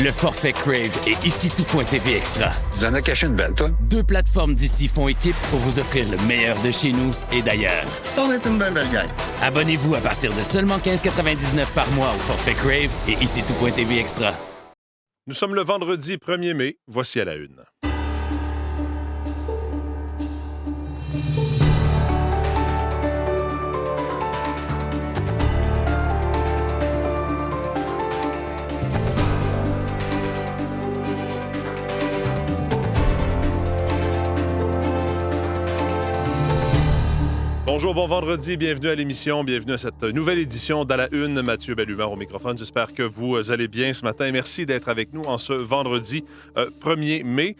Le forfait Crave et ici tout.tv Extra. Tu en as caché une belle, toi? 2 plateformes d'ici font équipe pour vous offrir le meilleur de chez nous et d'ailleurs. On est une bien belle gang. Abonnez-vous à partir de seulement 15,99 par mois au forfait Crave et ici tout.tv Extra. Nous sommes le vendredi 1er mai. Voici à la une. Bonjour, bon vendredi, bienvenue à l'émission, bienvenue à cette nouvelle édition d'À la Une. Mathieu Bellumeur au microphone, j'espère que vous allez bien ce matin. Merci d'être avec nous en ce vendredi 1er mai.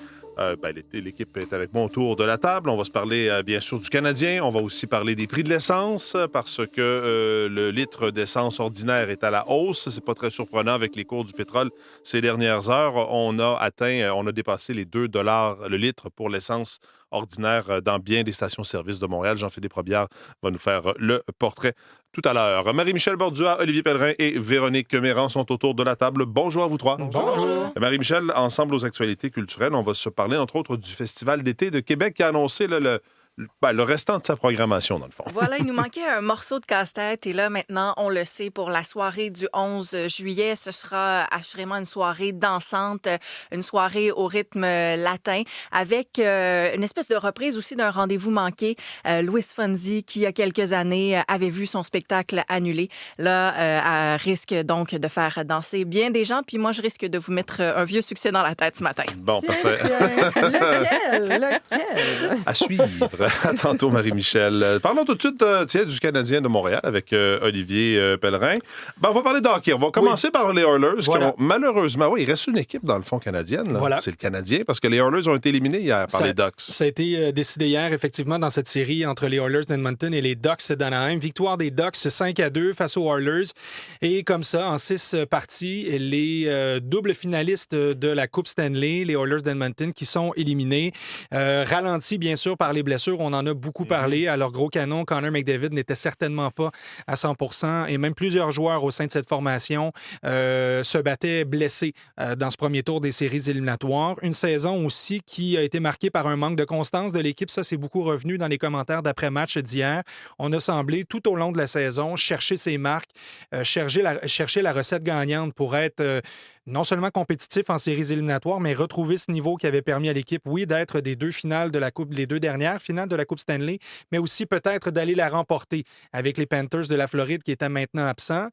L'équipe est avec moi autour de la table. On va se parler bien sûr du Canadien. On va aussi parler des prix de l'essence parce que le litre d'essence ordinaire est à la hausse. C'est pas très surprenant avec les cours du pétrole ces dernières heures. On a dépassé les 2 $ le litre pour l'essence ordinaire dans bien des stations-service de Montréal. Jean-Philippe Robillard va nous faire le portrait tout à l'heure. Marie-Michel Bordua, Olivier Pellerin et Véronique Méran sont autour de la table. Bonjour à vous trois. Bonjour. Marie-Michel, ensemble aux actualités culturelles, on va se parler entre autres du Festival d'été de Québec qui a annoncé le restant de sa programmation, dans le fond. Voilà, il nous manquait un morceau de casse-tête et là, maintenant, on le sait, pour la soirée du 11 juillet, ce sera assurément une soirée dansante, une soirée au rythme latin avec une espèce de reprise aussi d'un rendez-vous manqué. Louis Fonzi, qui, il y a quelques années, avait vu son spectacle annulé, là, risque donc de faire danser bien des gens. Puis moi, je risque de vous mettre un vieux succès dans la tête ce matin. Bon, parfait. Lequel? À suivre. À tantôt, Marie-Michel. Parlons tout de suite du Canadien de Montréal avec Olivier Pellerin. On va parler de hockey. On va commencer par les Oilers. Voilà. Qui ont, malheureusement, il reste une équipe dans le fond canadienne. Là. Voilà. C'est le Canadien parce que les Oilers ont été éliminés hier par les Ducks. Ça a été décidé hier, effectivement, dans cette série entre les Oilers d'Edmonton et les Ducks d'Anaheim. Victoire des Ducks 5-2 face aux Oilers. Et comme ça, en 6 parties, les doubles finalistes de la Coupe Stanley, les Oilers d'Edmonton, qui sont éliminés. Ralentis, bien sûr, par les blessures. On en a beaucoup parlé. À leur gros canon, Connor McDavid n'était certainement pas à 100%. Et même plusieurs joueurs au sein de cette formation se battaient blessés dans ce premier tour des séries éliminatoires. Une saison aussi qui a été marquée par un manque de constance de l'équipe. Ça, c'est beaucoup revenu dans les commentaires d'après-match d'hier. On a semblé, tout au long de la saison, chercher ses marques, chercher la recette gagnante pour être non seulement compétitif en séries éliminatoires, mais retrouver ce niveau qui avait permis à l'équipe, oui, d'être des 2 finales de la Coupe, les 2 dernières finales de la Coupe Stanley, mais aussi peut-être d'aller la remporter avec les Panthers de la Floride qui étaient maintenant absents.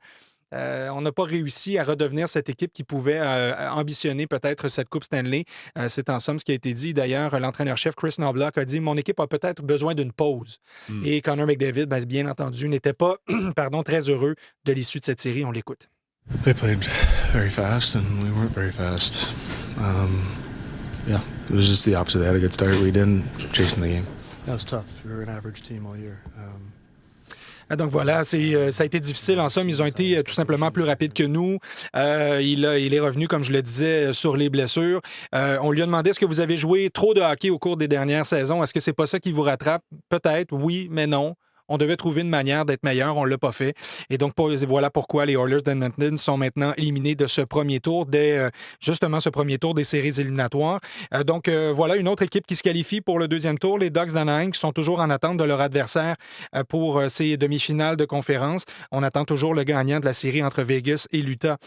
On n'a pas réussi à redevenir cette équipe qui pouvait ambitionner peut-être cette Coupe Stanley. C'est en somme ce qui a été dit. D'ailleurs, l'entraîneur-chef Chris Knoblauch a dit « Mon équipe a peut-être besoin d'une pause ». Et Connor McDavid, bien entendu, n'était pas très heureux de l'issue de cette série. On l'écoute. They played very fast, and we weren't very fast. It was just the opposite. They had a good start. We didn't chasing the game. That was tough. We were an average team all year. Donc voilà, ça a été difficile. En somme, ils ont été tout simplement plus rapides que nous. Il est revenu, comme je le disais, sur les blessures. On lui a demandé, est-ce que vous avez joué trop de hockey au cours des dernières saisons? Est-ce que c'est pas ça qui vous rattrape? Peut-être, oui, mais non. On devait trouver une manière d'être meilleur. On ne l'a pas fait. Et donc, voilà pourquoi les Oilers d'Edmonton sont maintenant éliminés de ce premier tour, justement ce premier tour des séries éliminatoires. Voilà une autre équipe qui se qualifie pour le deuxième tour, les Ducks d'Anaheim, qui sont toujours en attente de leur adversaire pour ces demi-finales de conférence. On attend toujours le gagnant de la série entre Vegas et l'Utah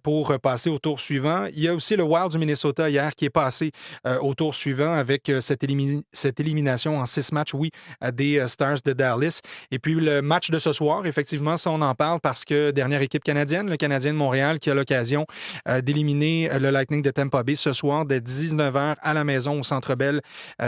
pour passer au tour suivant. Il y a aussi le Wild du Minnesota hier qui est passé au tour suivant avec cette élimination en 6 matchs, des Stars de Dallas. Et puis le match de ce soir, effectivement, ça on en parle parce que dernière équipe canadienne, le Canadien de Montréal, qui a l'occasion d'éliminer le Lightning de Tampa Bay ce soir dès 19h à la maison au Centre Bell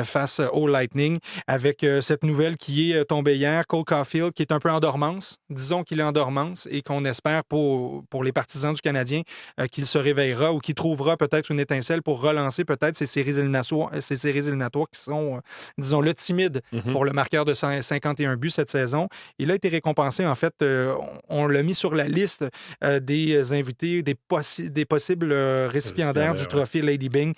face au Lightning, avec cette nouvelle qui est tombée hier, Cole Caulfield qui est un peu en dormance, disons qu'il est en dormance et qu'on espère pour les partisans du Canadien qu'il se réveillera ou qu'il trouvera peut-être une étincelle pour relancer peut-être ces séries éliminatoires qui sont, disons-le, timides pour le marqueur de 51 buts cette saison. Il a été récompensé, en fait, on l'a mis sur la liste des invités, des possibles récipiendaires du trophée Lady Byng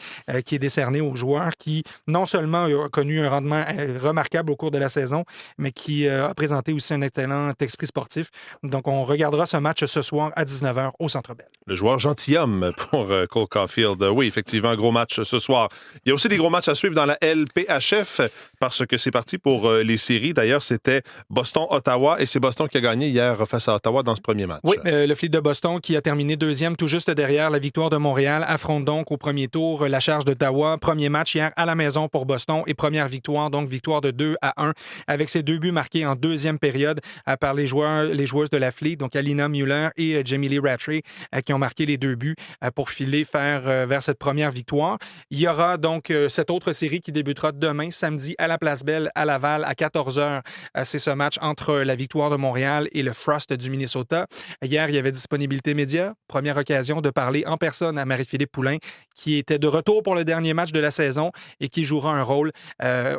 qui est décerné aux joueurs qui, non seulement a connu un rendement remarquable au cours de la saison, mais qui a présenté aussi un excellent esprit sportif. Donc, on regardera ce match ce soir à 19h au Centre Bell. Le joueur gentilhomme pour Cole Caulfield. Oui, effectivement, gros match ce soir. Il y a aussi des gros matchs à suivre dans la LPHF parce que c'est parti pour les séries. D'ailleurs, c'était Boston-Ottawa et c'est Boston qui a gagné hier face à Ottawa dans ce premier match. Oui, le Fleet de Boston qui a terminé deuxième tout juste derrière la victoire de Montréal affronte donc au premier tour la charge d'Ottawa. Premier match hier à la maison pour Boston et première victoire, donc victoire de 2-1 avec ses 2 buts marqués en deuxième période par les joueuses de la Fleet, donc Alina Mueller et Jamie Lee Rattray qui ont marqué les 2 buts pour filer vers cette première victoire. Il y aura donc cette autre série qui débutera demain, samedi, à la Place Bell, à Laval, à 14h. C'est ce match entre la victoire de Montréal et le Frost du Minnesota. Hier, il y avait disponibilité média. Première occasion de parler en personne à Marie-Philippe Poulin, qui était de retour pour le dernier match de la saison et qui jouera un rôle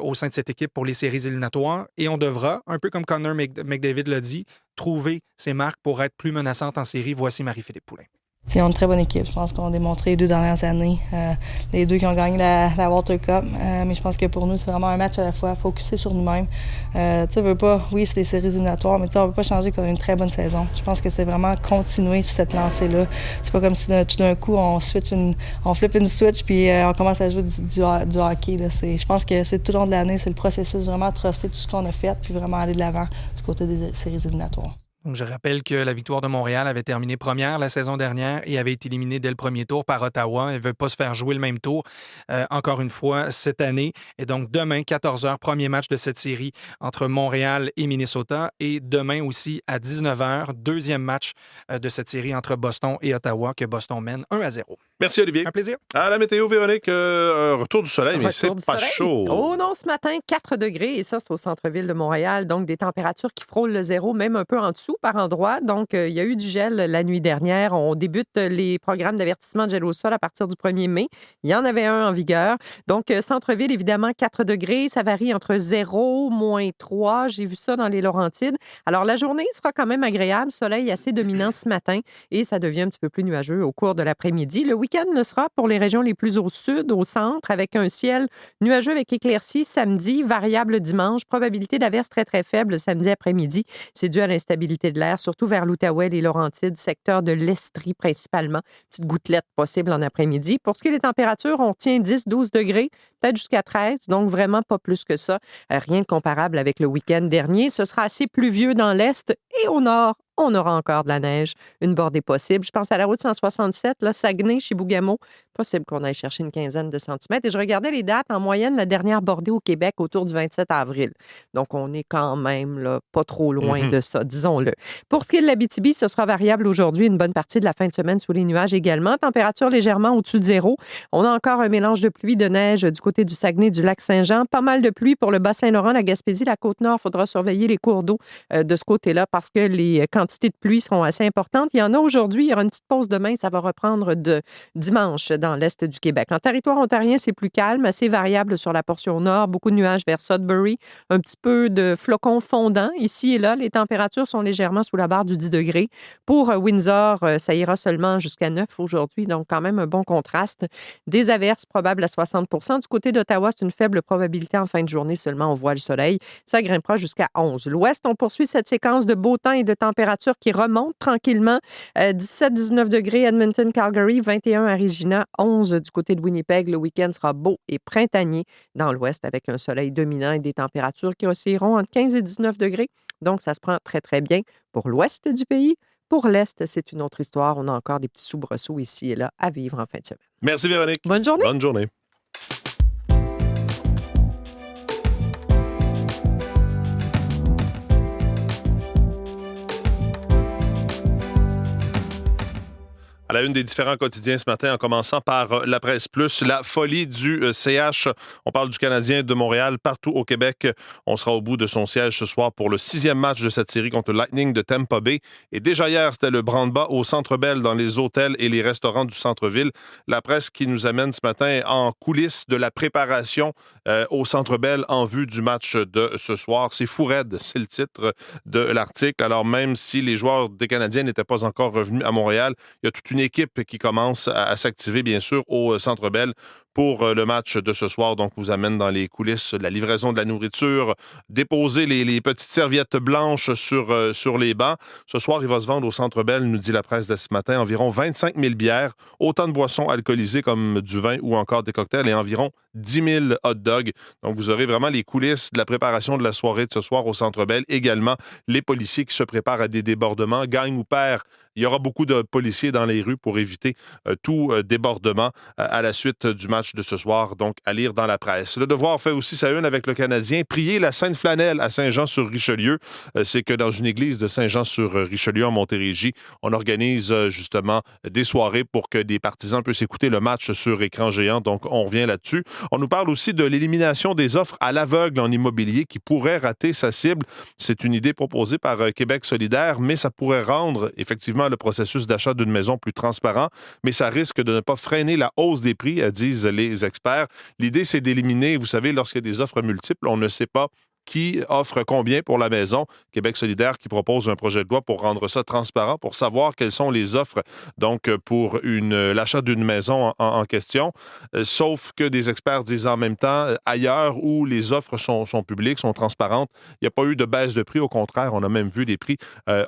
au sein de cette équipe pour les séries éliminatoires. Et on devra, un peu comme Connor McDavid l'a dit, trouver ses marques pour être plus menaçante en série. Voici Marie-Philippe Poulin. Ils ont une très bonne équipe. Je pense qu'on a démontré les 2 dernières années. Les 2 qui ont gagné la Walter Cup. Mais je pense que pour nous, c'est vraiment un match à la fois, focusé sur nous-mêmes. Tu veux pas, oui, c'est des séries éliminatoires, mais on ne veut pas changer qu'on a une très bonne saison. Je pense que c'est vraiment continuer sur cette lancée-là. C'est pas comme si tout d'un coup, on flippe une switch puis on commence à jouer du hockey. Là. Je pense que c'est tout le long de l'année, c'est le processus, vraiment truster tout ce qu'on a fait puis vraiment aller de l'avant du côté des séries éliminatoires. Donc, je rappelle que la victoire de Montréal avait terminé première la saison dernière et avait été éliminée dès le premier tour par Ottawa. Elle ne veut pas se faire jouer le même tour encore une fois cette année. Et donc, demain, 14h, premier match de cette série entre Montréal et Minnesota. Et demain aussi, à 19h, deuxième match de cette série entre Boston et Ottawa que Boston mène 1-0. Merci, Olivier. Un plaisir. À la météo, Véronique, retour du soleil, mais c'est pas chaud. Oh non, ce matin, 4 degrés, et ça, c'est au centre-ville de Montréal. Donc, des températures qui frôlent le zéro, même un peu en dessous par endroit. Donc, il y a eu du gel la nuit dernière. On débute les programmes d'avertissement de gel au sol à partir du 1er mai. Il y en avait un en vigueur. Donc, centre-ville, évidemment, 4 degrés. Ça varie entre 0, -3. J'ai vu ça dans les Laurentides. Alors, la journée sera quand même agréable. Soleil assez dominant ce matin et ça devient un petit peu plus nuageux au cours de l'après-midi. Le week-end le sera pour les régions les plus au sud, au centre, avec un ciel nuageux avec éclaircies samedi, variable dimanche, probabilité d'averse très, très faible samedi après-midi. C'est dû à l'instabilité de l'air, surtout vers l'Outaouais, les Laurentides, secteur de l'Estrie principalement. Petite gouttelette possible en après-midi. Pour ce qui est des températures, on tient 10-12 degrés, peut-être jusqu'à 13, donc vraiment pas plus que ça. Rien de comparable avec le week-end dernier. Ce sera assez pluvieux dans l'Est et au Nord. On aura encore de la neige, une bordée possible. Je pense à la route 167, là, Saguenay, Chibougamau. Possible qu'on aille chercher une quinzaine de centimètres. Et je regardais les dates. En moyenne, la dernière bordée au Québec autour du 27 avril. Donc, on est quand même là, pas trop loin de ça, disons-le. Pour ce qui est de l'Abitibi, ce sera variable aujourd'hui. Une bonne partie de la fin de semaine sous les nuages également. Température légèrement au-dessus de zéro. On a encore un mélange de pluie, de neige du côté du Saguenay, du lac Saint-Jean. Pas mal de pluie pour le Bas-Saint-Laurent, la Gaspésie, la Côte-Nord. Il faudra surveiller les cours d'eau de ce côté-là parce que les quantités de pluie seront assez importantes. Il y en a aujourd'hui. Il y aura une petite pause demain. Ça va reprendre de dimanche dans l'est du Québec. En territoire ontarien, c'est plus calme, assez variable sur la portion nord. Beaucoup de nuages vers Sudbury. Un petit peu de flocons fondants ici et là. Les températures sont légèrement sous la barre du 10 degrés. Pour Windsor, ça ira seulement jusqu'à 9 aujourd'hui. Donc, quand même un bon contraste. Des averses probables à 60 %. Du côté d'Ottawa, c'est une faible probabilité en fin de journée. Seulement, on voit le soleil. Ça grimpera jusqu'à 11. L'ouest, on poursuit cette séquence de beau temps et de températures qui remontent tranquillement. 17-19 degrés Edmonton, Calgary, 21 à Regina, 11 du côté de Winnipeg. Le week-end sera beau et printanier dans l'ouest avec un soleil dominant et des températures qui oscilleront entre 15 et 19 degrés. Donc, ça se prend très, très bien pour l'ouest du pays. Pour l'est, c'est une autre histoire. On a encore des petits soubresauts ici et là à vivre en fin de semaine. Merci, Véronique. Bonne journée. Bonne journée. À la une des différents quotidiens ce matin, en commençant par La Presse Plus, la folie du CH. On parle du Canadien de Montréal partout au Québec. On sera au bout de son siège ce soir pour le 6e match de cette série contre le Lightning de Tampa Bay. Et déjà hier, c'était le branle-bas au Centre Bell, dans les hôtels et les restaurants du centre-ville. La presse qui nous amène ce matin en coulisses de la préparation au Centre Bell en vue du match de ce soir. C'est fou raide, c'est le titre de l'article. Alors même si les joueurs des Canadiens n'étaient pas encore revenus à Montréal, il y a toute une équipe qui commence à s'activer, bien sûr, au Centre Bell pour le match de ce soir. Donc, vous amène dans les coulisses de la livraison de la nourriture, déposer les petites serviettes blanches sur les bancs. Ce soir, il va se vendre au Centre Bell, nous dit la presse de ce matin, environ 25 000 bières, autant de boissons alcoolisées comme du vin ou encore des cocktails et environ 10 000 hot dogs. Donc, vous aurez vraiment les coulisses de la préparation de la soirée de ce soir au Centre Bell. Également, les policiers qui se préparent à des débordements. Gagne ou perd, il y aura beaucoup de policiers dans les rues pour éviter tout débordement à la suite du match de ce soir. Donc, à lire dans la presse. Le Devoir fait aussi sa une avec le Canadien. Prier la Sainte Flanelle à Saint-Jean-sur-Richelieu. C'est que dans une église de Saint-Jean-sur-Richelieu en Montérégie, on organise justement des soirées pour que des partisans puissent écouter le match sur écran géant. Donc, on revient là-dessus. On nous parle aussi de l'élimination des offres à l'aveugle en immobilier qui pourrait rater sa cible. C'est une idée proposée par Québec solidaire, mais ça pourrait rendre effectivement le processus d'achat d'une maison plus transparent, mais ça risque de ne pas freiner la hausse des prix, disent les experts. L'idée, c'est d'éliminer, vous savez, lorsqu'il y a des offres multiples, on ne sait pas qui offre combien pour la maison. Québec solidaire qui propose un projet de loi pour rendre ça transparent, pour savoir quelles sont les offres donc pour l'achat d'une maison en question. Sauf que des experts disent en même temps, ailleurs où les offres sont publiques, sont transparentes, il n'y a pas eu de baisse de prix. Au contraire, on a même vu les prix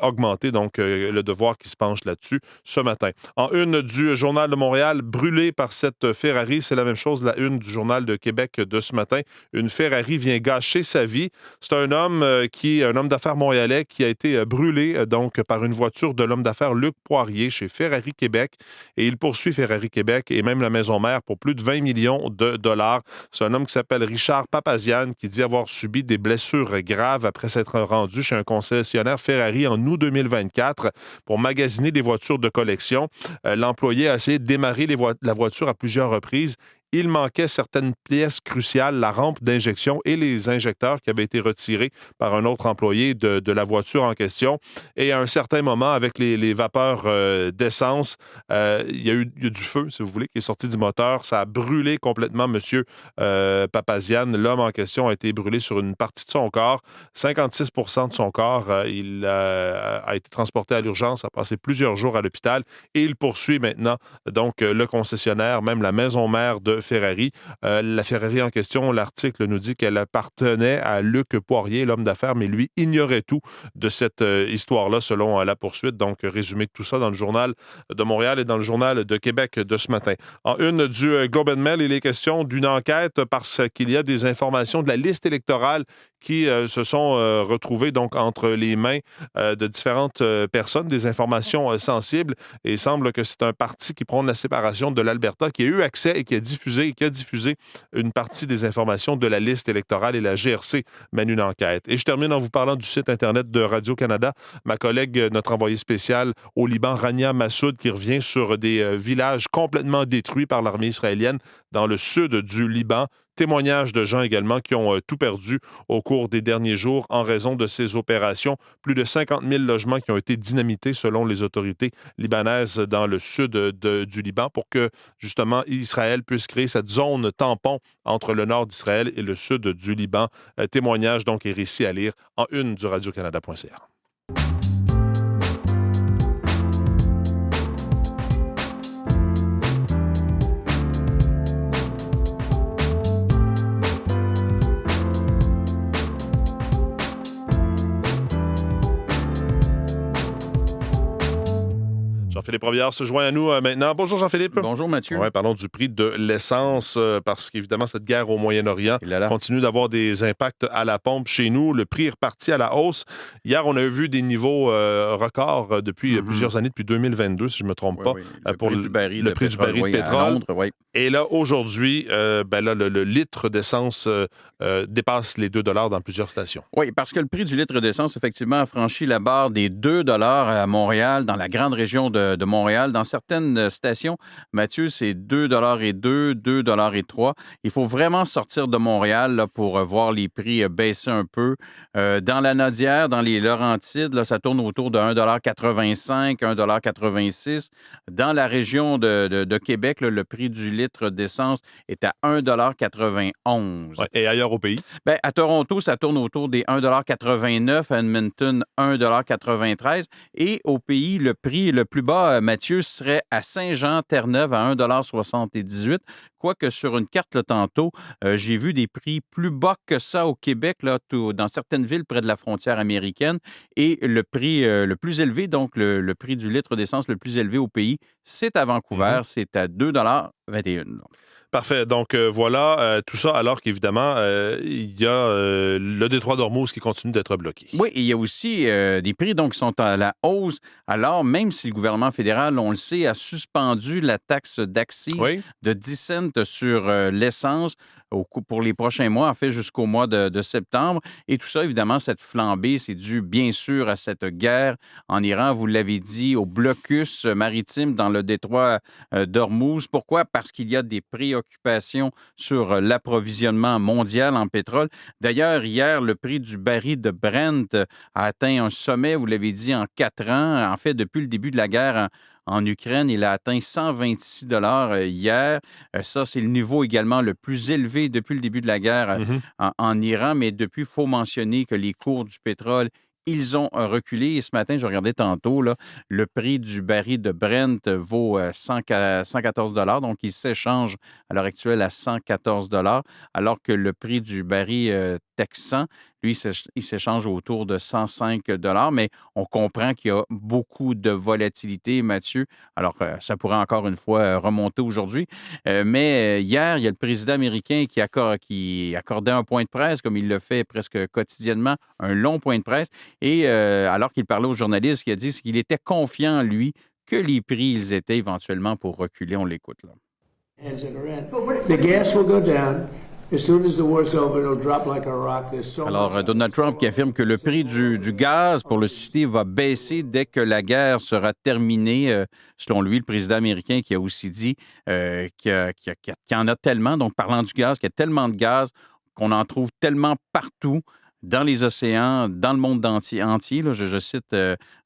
augmenter. Donc, le Devoir qui se penche là-dessus ce matin. En une du Journal de Montréal, brûlé par cette Ferrari, c'est la même chose, la une du Journal de Québec de ce matin. Une Ferrari vient gâcher sa vie. C'est un homme un homme d'affaires montréalais qui a été brûlé donc par une voiture de l'homme d'affaires Luc Poirier chez Ferrari Québec. Et il poursuit Ferrari Québec et même la maison mère pour plus de 20 millions de dollars. C'est un homme qui s'appelle Richard Papazian qui dit avoir subi des blessures graves après s'être rendu chez un concessionnaire Ferrari en août 2024 pour magasiner des voitures de collection. L'employé a essayé de démarrer la voiture à plusieurs reprises. Il manquait certaines pièces cruciales, la rampe d'injection et les injecteurs qui avaient été retirés par un autre employé de la voiture en question. Et à un certain moment, avec les vapeurs d'essence, il y a du feu, si vous voulez, qui est sorti du moteur. Ça a brûlé complètement M. Papazian. L'homme en question a été brûlé sur une partie de son corps. 56 % de son corps, il a été transporté à l'urgence, a passé plusieurs jours à l'hôpital et il poursuit maintenant donc le concessionnaire, même la maison mère de Ferrari. La Ferrari en question, l'article nous dit qu'elle appartenait à Luc Poirier, l'homme d'affaires, mais lui ignorait tout de cette histoire-là selon la poursuite. Donc, résumé de tout ça dans le Journal de Montréal et dans le Journal de Québec de ce matin. En une du Globe and Mail, il est question d'une enquête parce qu'il y a des informations de la liste électorale qui se sont retrouvées donc entre les mains de différentes personnes, des informations sensibles. Et il semble que c'est un parti qui prône la séparation de l'Alberta qui a eu accès et qui a diffusé une partie des informations de la liste électorale et la GRC mène une enquête. Et je termine en vous parlant du site Internet de Radio-Canada. Ma collègue, notre envoyé spécial au Liban, Rania Massoud, qui revient sur des villages complètement détruits par l'armée israélienne dans le sud du Liban. Témoignages de gens également qui ont tout perdu au cours des derniers jours en raison de ces opérations. Plus de 50 000 logements qui ont été dynamités selon les autorités libanaises dans le sud du Liban pour que justement Israël puisse créer cette zone tampon entre le nord d'Israël et le sud du Liban. Témoignages donc et récits à lire en une du Radio-Canada.ca. Jean-Philippe Robillard se joint à nous maintenant. Bonjour Jean-Philippe. Bonjour Mathieu. Ouais, parlons du prix de l'essence parce qu'évidemment cette guerre au Moyen-Orient continue d'avoir des impacts à la pompe chez nous. Le prix est reparti à la hausse. Hier, on a vu des niveaux records depuis plusieurs années, depuis 2022 si je ne me trompe pas, pour le prix du baril de pétrole. Londres, Et là, aujourd'hui, le litre d'essence dépasse les 2 $ dans plusieurs stations. Oui, parce que le prix du litre d'essence, effectivement, a franchi la barre des 2 $ à Montréal, dans la grande région de de Montréal. Dans certaines stations, Mathieu, c'est 2,02 2,03 Il faut vraiment sortir de Montréal là, pour voir les prix baisser un peu. Dans la Nodière, dans les Laurentides, là, ça tourne autour de 1,85 1,86 Dans la région de Québec, là, le prix du litre d'essence est à 1,91 Ouais, et ailleurs au pays? Ben, à Toronto, ça tourne autour des 1,89 à Edmonton, 1,93 Et au pays, le prix le plus bas, Mathieu, serait à Saint-Jean-Terre-Neuve à 1,78 Quoique sur une carte, là, tantôt, j'ai vu des prix plus bas que ça au Québec, là, dans certaines villes près de la frontière américaine. Et le prix le plus élevé, donc le prix du litre d'essence le plus élevé au pays, c'est à Vancouver, c'est à 2,21 Parfait. Donc, voilà, tout ça alors qu'évidemment, il y a le détroit d'Ormuz qui continue d'être bloqué. Oui, et il y a aussi des prix donc, qui sont à la hausse. Alors, même si le gouvernement fédéral, on le sait, a suspendu la taxe d'accise de 10 cents sur l'essence pour les prochains mois, en fait, jusqu'au mois de septembre. Et tout ça, évidemment, cette flambée, c'est dû bien sûr à cette guerre en Iran, vous l'avez dit, au blocus maritime dans le détroit d'Ormuz. Pourquoi? Parce qu'il y a des préoccupations sur l'approvisionnement mondial en pétrole. D'ailleurs, hier, le prix du baril de Brent a atteint un sommet, vous l'avez dit, en 4 ans. En fait, depuis le début de la guerre en Ukraine, il a atteint 126 $ hier. Ça, c'est le niveau également le plus élevé depuis le début de la guerre en Iran. Mais depuis, il faut mentionner que les cours du pétrole, ils ont reculé. Et ce matin, je regardais tantôt, là, le prix du baril de Brent vaut 114 $. Donc, il s'échange à l'heure actuelle à 114 $, alors que le prix du baril texan, lui, il s'échange autour de 105 $. Mais on comprend qu'il y a beaucoup de volatilité, Mathieu. Alors, ça pourrait encore une fois remonter aujourd'hui. Mais hier, il y a le président américain qui accordait un point de presse, comme il le fait presque quotidiennement, un long point de presse. Et alors qu'il parlait aux journalistes, il a dit qu'il était confiant, lui, que les prix, ils étaient éventuellement pour reculer. On l'écoute, là. The gas will go down. As soon as the war's over, it'll drop like a rock. There's so Alors, Donald Trump qui affirme que le prix du gaz, pour le citer, va baisser dès que la guerre sera terminée. Selon lui, le président américain qui a aussi dit qu'il y en a tellement, donc parlant du gaz, qu'il y a tellement de gaz qu'on en trouve tellement partout dans les océans, dans le monde entier. Là, je cite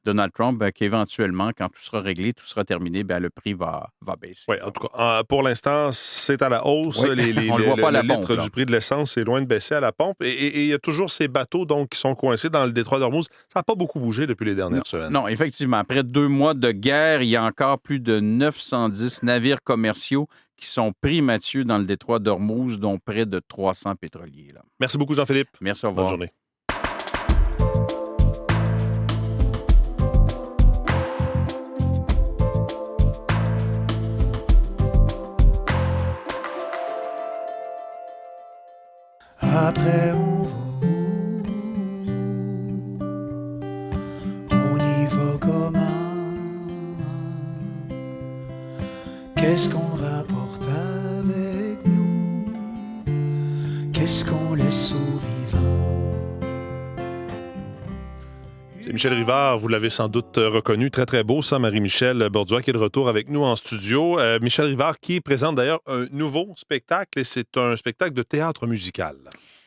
Donald Trump, qu'éventuellement, quand tout sera réglé, tout sera terminé, le prix va baisser. Oui, en tout cas, pour l'instant, c'est à la hausse. Oui, on le voit pas à la le pompe, litre là. du prix de l'essence est loin de baisser à la pompe. Et il y a toujours ces bateaux donc, qui sont coincés dans le détroit d'Ormuz. Ça n'a pas beaucoup bougé depuis les dernières semaines. Non, effectivement. Après 2 mois de guerre, il y a encore plus de 910 navires commerciaux qui sont pris, Mathieu, dans le détroit d'Ormuz, dont près de 300 pétroliers. Là. Merci beaucoup, Jean-Philippe. Merci, au revoir. Bonne journée. Après on y va comment? Qu'est-ce qu'on rapporte avec nous? Qu'est-ce qu'on laisse aux vivants? C'est Michel Rivard, vous l'avez sans doute reconnu. Très, très beau, ça, Marie-Michel Borduas, qui est de retour avec nous en studio. Michel Rivard qui présente d'ailleurs un nouveau spectacle, et c'est un spectacle de théâtre musical.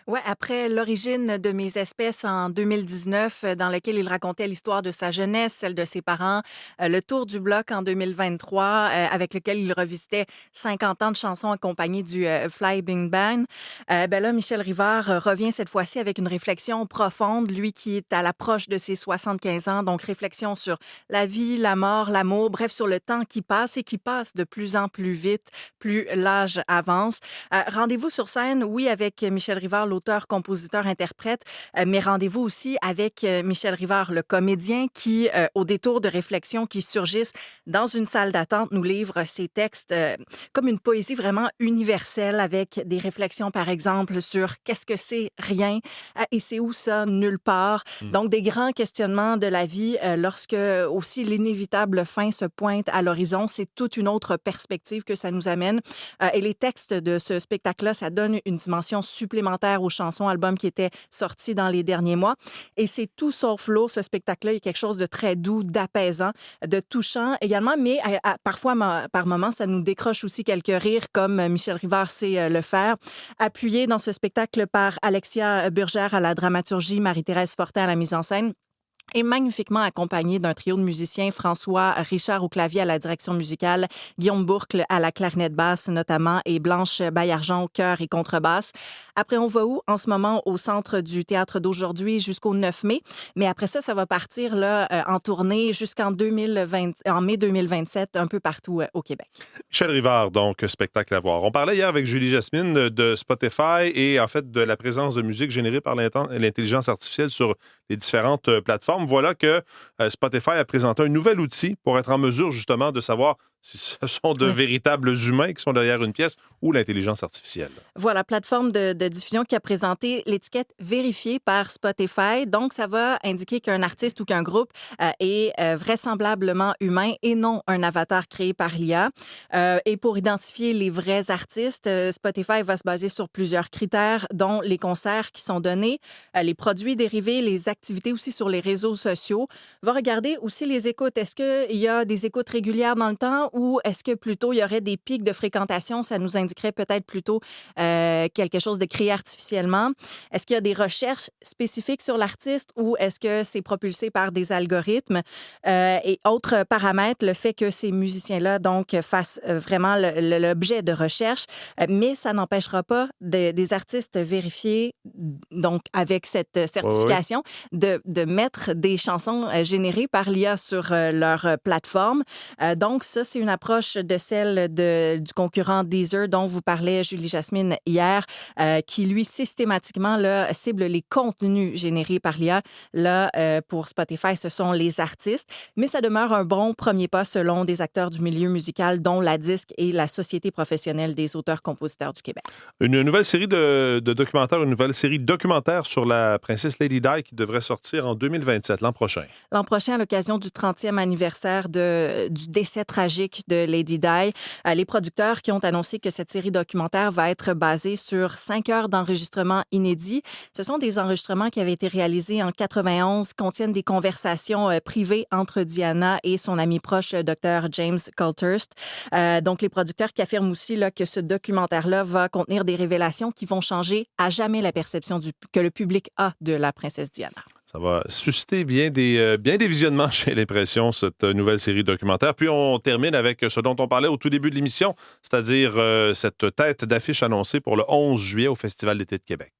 Oui, après L'origine de mes espèces en 2019, dans lequel il racontait l'histoire de sa jeunesse, celle de ses parents, le tour du bloc en 2023, avec lequel il revisitait 50 ans de chansons accompagnées du Fly Bing Bang. Là, Michel Rivard revient cette fois-ci avec une réflexion profonde, lui qui est à l'approche de ses 75 ans, donc réflexion sur la vie, la mort, l'amour, bref, sur le temps qui passe et qui passe de plus en plus vite, plus l'âge avance. Rendez-vous sur scène, oui, avec Michel Rivard, l'auteur, compositeur, interprète, mais rendez-vous aussi avec Michel Rivard, le comédien, qui, au détour de réflexions qui surgissent dans une salle d'attente, nous livre ses textes comme une poésie vraiment universelle, avec des réflexions, par exemple, sur qu'est-ce que c'est rien et c'est où ça, nulle part. Donc, des grands questionnements de la vie lorsque aussi l'inévitable fin se pointe à l'horizon. C'est toute une autre perspective que ça nous amène. Et les textes de ce spectacle-là, ça donne une dimension supplémentaire aux chansons, album qui était sorti dans les derniers mois. Et c'est tout sauf lourd, ce spectacle-là. Il y a quelque chose de très doux, d'apaisant, de touchant également, mais parfois, par moments, ça nous décroche aussi quelques rires, comme Michel Rivard sait le faire. Appuyé dans ce spectacle par Alexia Burgère à la dramaturgie, Marie-Thérèse Fortin à la mise en scène, et magnifiquement accompagné d'un trio de musiciens, François Richard au clavier à la direction musicale, Guillaume Bourcle à la clarinette basse notamment, et Blanche Baillargeon au chœur et contrebasse. Après, on va où? En ce moment, au Centre du Théâtre d'aujourd'hui jusqu'au 9 mai. Mais après ça, ça va partir là, en tournée jusqu'en mai 2027, un peu partout au Québec. Michel Rivard, donc, spectacle à voir. On parlait hier avec Julie Jasmine de Spotify et en fait de la présence de musique générée par l'intelligence artificielle sur les différentes plateformes. Voilà que Spotify a présenté un nouvel outil pour être en mesure justement de savoir si ce sont de véritables humains qui sont derrière une pièce ou l'intelligence artificielle. Voilà, plateforme de diffusion qui a présenté l'étiquette vérifiée par Spotify. Donc, ça va indiquer qu'un artiste ou qu'un groupe est vraisemblablement humain et non un avatar créé par l'IA. Et pour identifier les vrais artistes, Spotify va se baser sur plusieurs critères, dont les concerts qui sont donnés, les produits dérivés, les activités aussi sur les réseaux sociaux. Va regarder aussi les écoutes. Est-ce qu'il y a des écoutes régulières dans le temps ou est-ce que plutôt il y aurait des pics de fréquentation? Ça nous indiquerait peut-être plutôt quelque chose de créé artificiellement. Est-ce qu'il y a des recherches spécifiques sur l'artiste ou est-ce que c'est propulsé par des algorithmes? Et autre paramètre, le fait que ces musiciens-là donc fassent vraiment l'objet de recherche, mais ça n'empêchera pas des artistes vérifiés donc avec cette certification de mettre des chansons générées par l'IA sur leur plateforme. Donc ça, c'est une approche de celle du concurrent Deezer dont vous parlait Julie Jasmine hier, qui, lui, systématiquement là, cible les contenus générés par l'IA. Là, pour Spotify, ce sont les artistes. Mais ça demeure un bon premier pas selon des acteurs du milieu musical, dont la Disque et la Société professionnelle des auteurs-compositeurs du Québec. Une nouvelle série de documentaires, une nouvelle série documentaire sur la princesse Lady Di qui devrait sortir en 2027, l'an prochain. L'an prochain, à l'occasion du 30e anniversaire du décès tragique de Lady Di, les producteurs qui ont annoncé que cette série documentaire va être basée sur 5 heures d'enregistrement inédits. Ce sont des enregistrements qui avaient été réalisés en 91, contiennent des conversations privées entre Diana et son ami proche, Dr. James Colthurst. Donc, les producteurs qui affirment aussi là, que ce documentaire-là va contenir des révélations qui vont changer à jamais la perception que le public a de la princesse Diana. Ça va susciter bien des visionnements, j'ai l'impression, cette nouvelle série documentaire. Puis on termine avec ce dont on parlait au tout début de l'émission, c'est-à-dire cette tête d'affiche annoncée pour le 11 juillet au Festival d'été de Québec.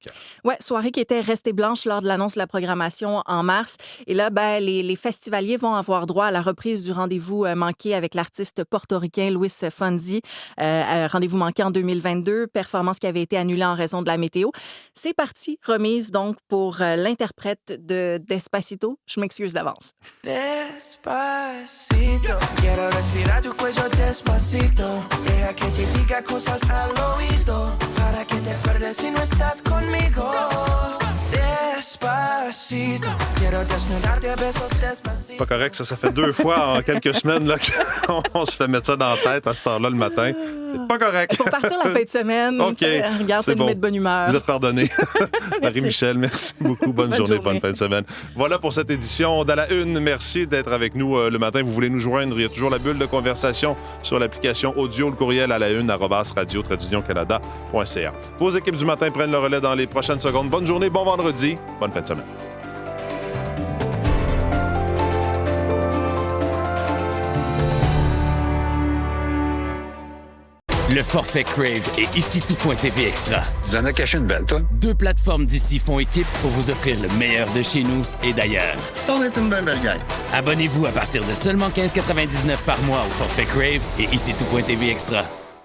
Oui, soirée qui était restée blanche lors de l'annonce de la programmation en mars. Et là, les festivaliers vont avoir droit à la reprise du rendez-vous manqué avec l'artiste portoricain Luis Fonsi. Rendez-vous manqué en 2022, performance qui avait été annulée en raison de la météo. C'est parti, remise donc pour l'interprète de Despacito. Je m'excuse d'avance. Despacito, quiero respirar tu cuello despacito. Deja que te diga cosas al oído, para que te acuerdes si no estás conmigo. Despacito, quiero desnudarte a besos despacito. Pas correct, ça fait 2 fois en quelques semaines là, qu'on se fait mettre ça dans la tête à cette heure-là le matin. C'est pas correct. Pour partir la fin de semaine, OK. Regarde, ça nous met de bonne humeur. Vous êtes pardonné. Marie-Michel, merci beaucoup. Bonne journée, bonne fin de semaine. Voilà pour cette édition d'À la Une. Merci d'être avec nous le matin. Vous voulez nous joindre, il y a toujours la bulle de conversation sur l'application audio, le courriel à la une @radio-canada.ca. Vos équipes du matin prennent le relais dans les prochaines secondes. Bonne journée, bon vendredi, bonne fin de semaine. Le forfait Crave est ici tout.tv Extra. Tu en as caché une belle, toi. 2 plateformes d'ici font équipe pour vous offrir le meilleur de chez nous et d'ailleurs. On est une bien belle gang. Abonnez-vous à partir de seulement 15,99 par mois au forfait Crave et ici tout.tv Extra.